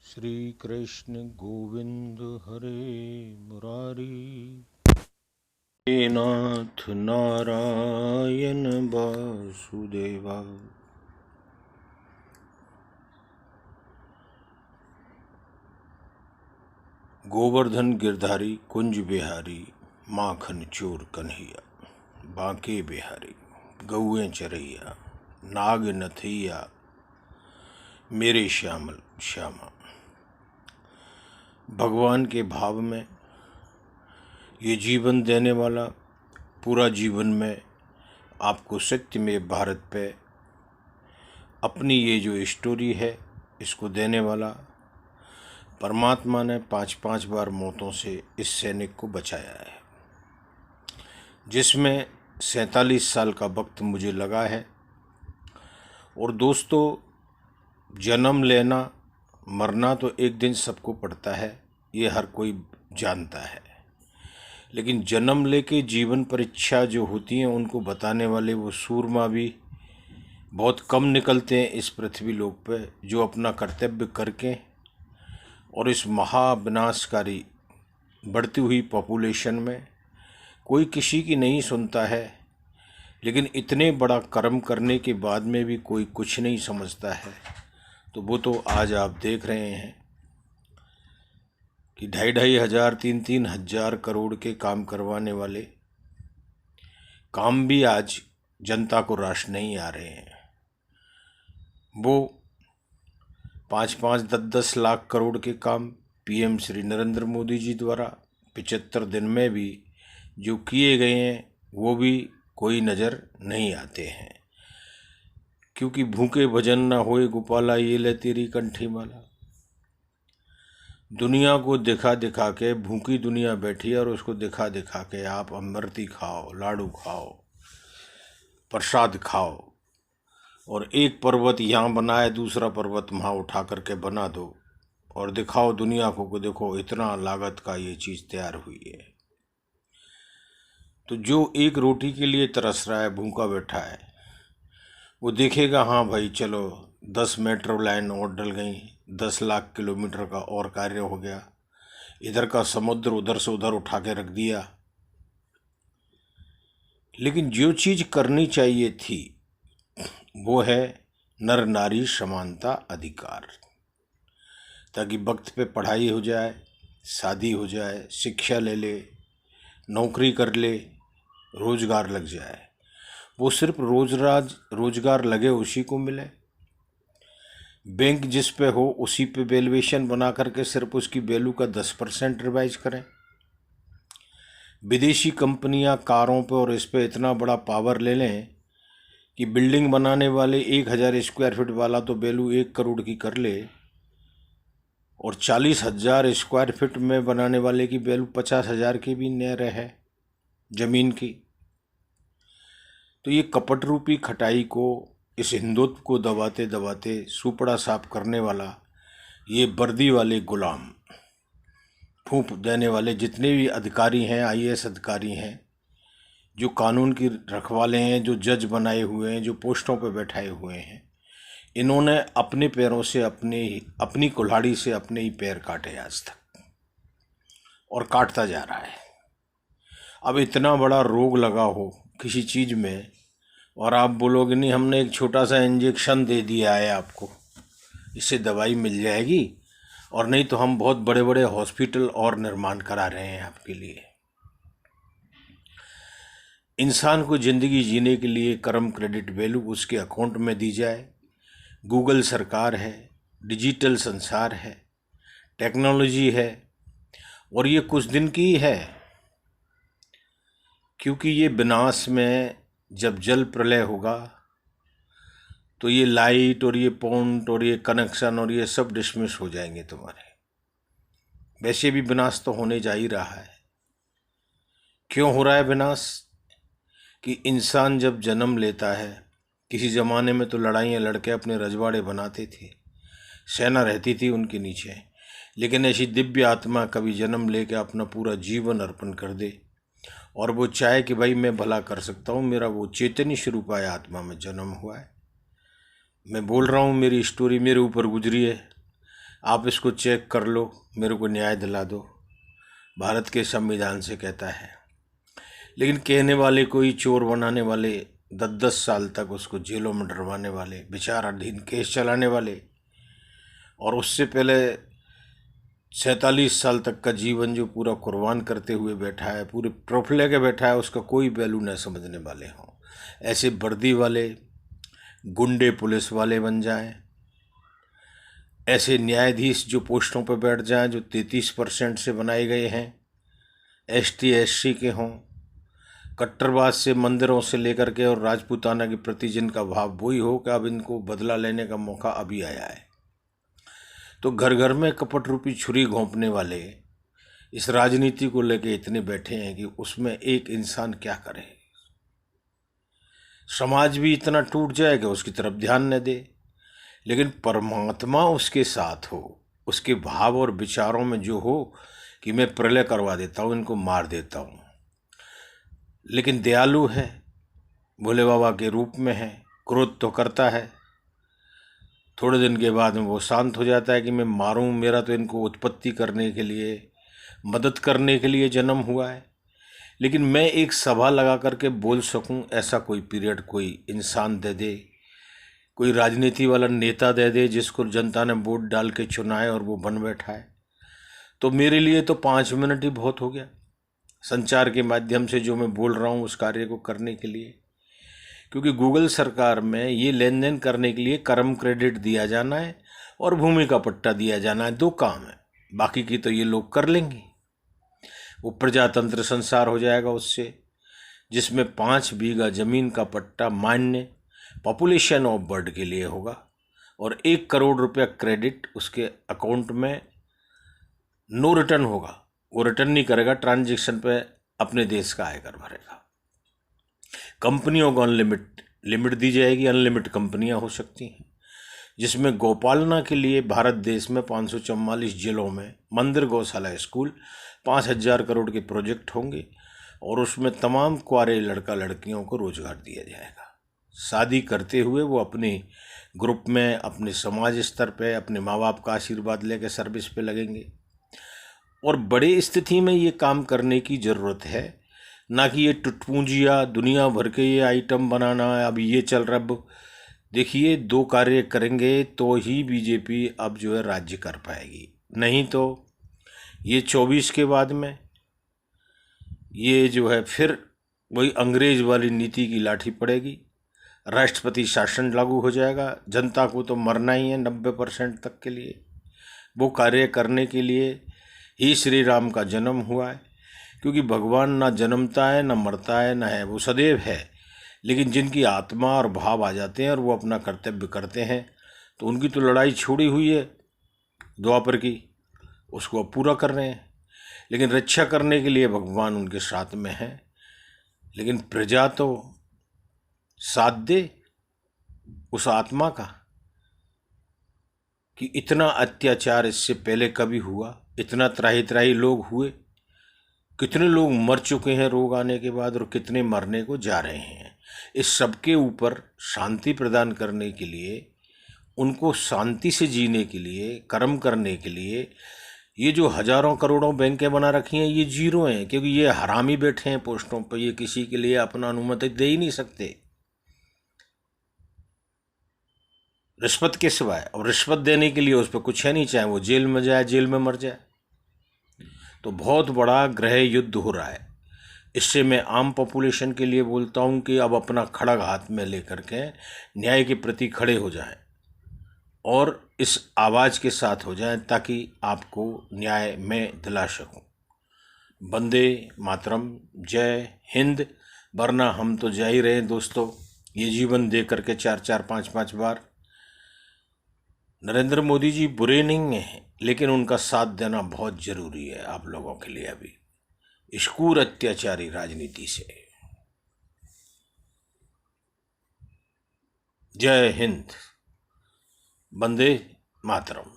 श्री कृष्ण गोविंद हरे मुरारी। हे नाथ नारायण वासुदेवा। गोवर्धन गिरधारी कुंज बिहारी, माखन चोर कन्हैया। बांके बिहारी गौएं चरैया, नाग नथैया मेरे श्यामल श्यामा। भगवान के भाव में ये जीवन देने वाला, पूरा जीवन में आपको सत्य में भारत पे अपनी ये जो स्टोरी है इसको देने वाला परमात्मा ने 5-5 बार मौतों से इस सैनिक को बचाया है, जिसमें 47 साल का वक्त मुझे लगा है। और दोस्तों, जन्म लेना मरना तो एक दिन सबको पड़ता है, ये हर कोई जानता है, लेकिन जन्म लेके जीवन परीक्षा जो होती हैं उनको बताने वाले वो सूरमा भी बहुत कम निकलते हैं इस पृथ्वी लोक पे, जो अपना कर्तव्य करके और इस महाविनाशकारी बढ़ती हुई पॉपुलेशन में कोई किसी की नहीं सुनता है। लेकिन इतने बड़ा कर्म करने के बाद में भी कोई कुछ नहीं समझता है, तो वो तो आज आप देख रहे हैं कि 2,500 3-3 हजार करोड़ के काम करवाने वाले काम भी आज जनता को राश नहीं आ रहे हैं। वो 5-5 10-10 लाख करोड़ के काम पीएम श्री नरेंद्र मोदी जी द्वारा 75 दिन में भी जो किए गए हैं वो भी कोई नज़र नहीं आते हैं, क्योंकि भूखे भजन न होए गोपाला, ये ले तेरी कंठी माला। दुनिया को दिखा दिखा के भूखी दुनिया बैठी है और उसको दिखा दिखा के आप अमृति खाओ, लाडू खाओ, प्रसाद खाओ, और एक पर्वत यहाँ बनाए दूसरा पर्वत वहाँ उठा करके बना दो और दिखाओ दुनिया को देखो इतना लागत का ये चीज़ तैयार हुई है। तो जो एक रोटी के लिए तरस रहा है, भूखा बैठा है, वो देखेगा हाँ भाई चलो 10 मेट्रो लाइन और डल गई, 10 लाख किलोमीटर का और कार्य हो गया, इधर का समुद्र उधर से उधर उठा के रख दिया। लेकिन जो चीज़ करनी चाहिए थी वो है नर नारी समानता अधिकार, ताकि वक्त पे पढ़ाई हो जाए, शादी हो जाए, शिक्षा ले ले, नौकरी कर ले, रोजगार लग जाए। वो सिर्फ रोजगार लगे उसी को मिले, बैंक जिस पे हो उसी पे वैल्यूएशन बना करके सिर्फ उसकी वैल्यू का 10% रिवाइज करें। विदेशी कंपनियां कारों पे और इस पे इतना बड़ा पावर ले लें कि बिल्डिंग बनाने वाले 1,000 स्क्वायर फीट वाला तो वैल्यू 1 करोड़ की कर ले, और 40,000 स्क्वायर फीट में बनाने वाले की वैल्यू 50,000 की भी न रहे जमीन की। तो ये कपट रूपी खटाई को, इस हिंदुत्व को दबाते दबाते सुपड़ा साफ करने वाला ये वर्दी वाले गुलाम, फूंक देने वाले जितने भी अधिकारी हैं, आईएएस अधिकारी हैं, जो कानून की रखवाले हैं, जो जज बनाए हुए हैं, जो पोस्टों पर बैठाए हुए हैं, इन्होंने अपने पैरों से अपनी कुल्हाड़ी से अपने ही पैर काटे आज तक, और काटता जा रहा है। अब इतना बड़ा रोग लगा हो किसी चीज़ में और आप बोलोगे नहीं हमने एक छोटा सा इंजेक्शन दे दिया है आपको, इससे दवाई मिल जाएगी, और नहीं तो हम बहुत बड़े बड़े हॉस्पिटल और निर्माण करा रहे हैं आपके लिए। इंसान को ज़िंदगी जीने के लिए कर्म क्रेडिट वैल्यू उसके अकाउंट में दी जाए। गूगल सरकार है, डिजिटल संसार है, टेक्नोलॉजी है, और ये कुछ दिन की ही है, क्योंकि ये विनाश में जब जल प्रलय होगा तो ये लाइट और ये पॉइंट और ये कनेक्शन और ये सब डिसमिस हो जाएंगे तुम्हारे। वैसे भी विनाश तो होने जा ही रहा है। क्यों हो रहा है विनाश? कि इंसान जब जन्म लेता है, किसी ज़माने में तो लड़ाइयाँ लड़के अपने रजवाड़े बनाते थे, सेना रहती थी उनके नीचे, लेकिन ऐसी दिव्य आत्मा कभी जन्म लेके अपना पूरा जीवन अर्पण कर दे और वो चाहे कि भाई मैं भला कर सकता हूँ, मेरा वो चैतन्य स्वरूप आया आत्मा में जन्म हुआ है। मैं बोल रहा हूँ, मेरी स्टोरी मेरे ऊपर गुजरी है। आप इसको चेक कर लो, मेरे को न्याय दिला दो, भारत के संविधान से कहता है। लेकिन कहने वाले कोई चोर बनाने वाले, 10-10 साल तक उसको जेलों में डरवाने वाले, विचाराधीन केस चलाने वाले, और उससे पहले 47 साल तक का जीवन जो पूरा कुर्बान करते हुए बैठा है, पूरे प्रूफ लेके बैठा है, उसका कोई वैल्यू न समझने वाले हों। ऐसे वर्दी वाले गुंडे पुलिस वाले बन जाएं, ऐसे न्यायाधीश जो पोस्टों पर बैठ जाएं जो 33% से बनाए गए हैं, ST SC के हों, कट्टरवाद से मंदिरों से लेकर के और राजपूताना के प्रति जिनका भाव वही हो कि अब इनको बदला लेने का मौका अभी आया है। तो घर घर में कपट रूपी छुरी घोंपने वाले इस राजनीति को लेके इतने बैठे हैं कि उसमें एक इंसान क्या करे। समाज भी इतना टूट जाए कि उसकी तरफ ध्यान न दे, लेकिन परमात्मा उसके साथ हो, उसके भाव और विचारों में जो हो कि मैं प्रलय करवा देता हूँ, इनको मार देता हूँ। लेकिन दयालु है, भोले बाबा के रूप में है, क्रोध तो करता है, थोड़े दिन के बाद में वो शांत हो जाता है कि मैं मारूं, मेरा तो इनको उत्पत्ति करने के लिए, मदद करने के लिए जन्म हुआ है। लेकिन मैं एक सभा लगा करके बोल सकूं, ऐसा कोई पीरियड कोई इंसान दे दे, कोई राजनीति वाला नेता दे दे जिसको जनता ने वोट डाल के चुनाए और वो बन बैठा है, तो मेरे लिए तो 5 मिनट ही बहुत हो गया संचार के माध्यम से जो मैं बोल रहा हूँ उस कार्य को करने के लिए। क्योंकि गूगल सरकार में ये लेन देन करने के लिए कर्म क्रेडिट दिया जाना है और भूमि का पट्टा दिया जाना है, 2 काम है, बाकी की तो ये लोग कर लेंगे। वो प्रजातंत्र संसार हो जाएगा उससे, जिसमें 5 बीघा जमीन का पट्टा मान्य पॉपुलेशन ऑफ बर्ड के लिए होगा और 1 करोड़ रुपया क्रेडिट उसके अकाउंट में नो रिटर्न होगा, वो रिटर्न नहीं करेगा, ट्रांजैक्शन पे अपने देश का आयकर भरेगा। कंपनियों को लिमिट दी जाएगी, अनलिमिटेड कंपनियां हो सकती हैं, जिसमें गौपालना के लिए भारत देश में 544 जिलों में मंदिर, गौशाला, स्कूल, 5,000 करोड़ के प्रोजेक्ट होंगे और उसमें तमाम कुंवारे लड़का लड़कियों को रोजगार दिया जाएगा। शादी करते हुए वो अपने ग्रुप में, अपने समाज स्तर पे, अपने माँ बाप का आशीर्वाद लेकर सर्विस पे लगेंगे। और बड़े स्थिति में ये काम करने की ज़रूरत है, ना कि ये टुटपूंजिया दुनिया भर के ये आइटम बनाना है। अब ये चल रहा, अब देखिए 2 कार्य करेंगे तो ही बीजेपी अब जो है राज्य कर पाएगी, नहीं तो ये 24 के बाद में ये जो है फिर वही अंग्रेज वाली नीति की लाठी पड़ेगी, राष्ट्रपति शासन लागू हो जाएगा, जनता को तो मरना ही है 90% तक के लिए। वो कार्य करने के लिए ही श्री राम का जन्म हुआ है, क्योंकि भगवान ना जन्मता है, ना मरता है, ना है, वो सदैव है। लेकिन जिनकी आत्मा और भाव आ जाते हैं और वो अपना कर्तव्य करते हैं, तो उनकी तो लड़ाई छोड़ी हुई है द्वापर की, उसको अब पूरा कर रहे हैं। लेकिन रक्षा करने के लिए भगवान उनके साथ में है, लेकिन प्रजा तो साथ दे उस आत्मा का। कि इतना अत्याचार इससे पहले कभी हुआ, इतना त्राही त्राही लोग हुए, कितने लोग मर चुके हैं रोग आने के बाद और कितने मरने को जा रहे हैं। इस सब के ऊपर शांति प्रदान करने के लिए, उनको शांति से जीने के लिए, कर्म करने के लिए, ये जो हजारों करोड़ों बैंकें बना रखी हैं ये जीरो हैं, क्योंकि ये हरामी बैठे हैं पोस्टों पर, ये किसी के लिए अपना अनुमति दे ही नहीं सकते रिश्वत के सिवाय। और रिश्वत देने के लिए उस पर कुछ है नहीं, चाहे वो जेल में जाए, जेल में मर जाए। तो बहुत बड़ा गृह युद्ध हो रहा है। इससे मैं आम पॉपुलेशन के लिए बोलता हूँ कि अब अपना खड़ग हाथ में लेकर के न्याय के प्रति खड़े हो जाएं और इस आवाज़ के साथ हो जाएं, ताकि आपको न्याय मैं दिला सकूं। वंदे मातरम, जय हिंद। वरना हम तो जा ही रहे दोस्तों, ये जीवन दे करके 4-4, 5-5 बार। नरेंद्र मोदी जी बुरे नहीं हैं, लेकिन उनका साथ देना बहुत जरूरी है आप लोगों के लिए अभी इस क्रूर अत्याचारी राजनीति से। जय हिंद, वंदे मातरम।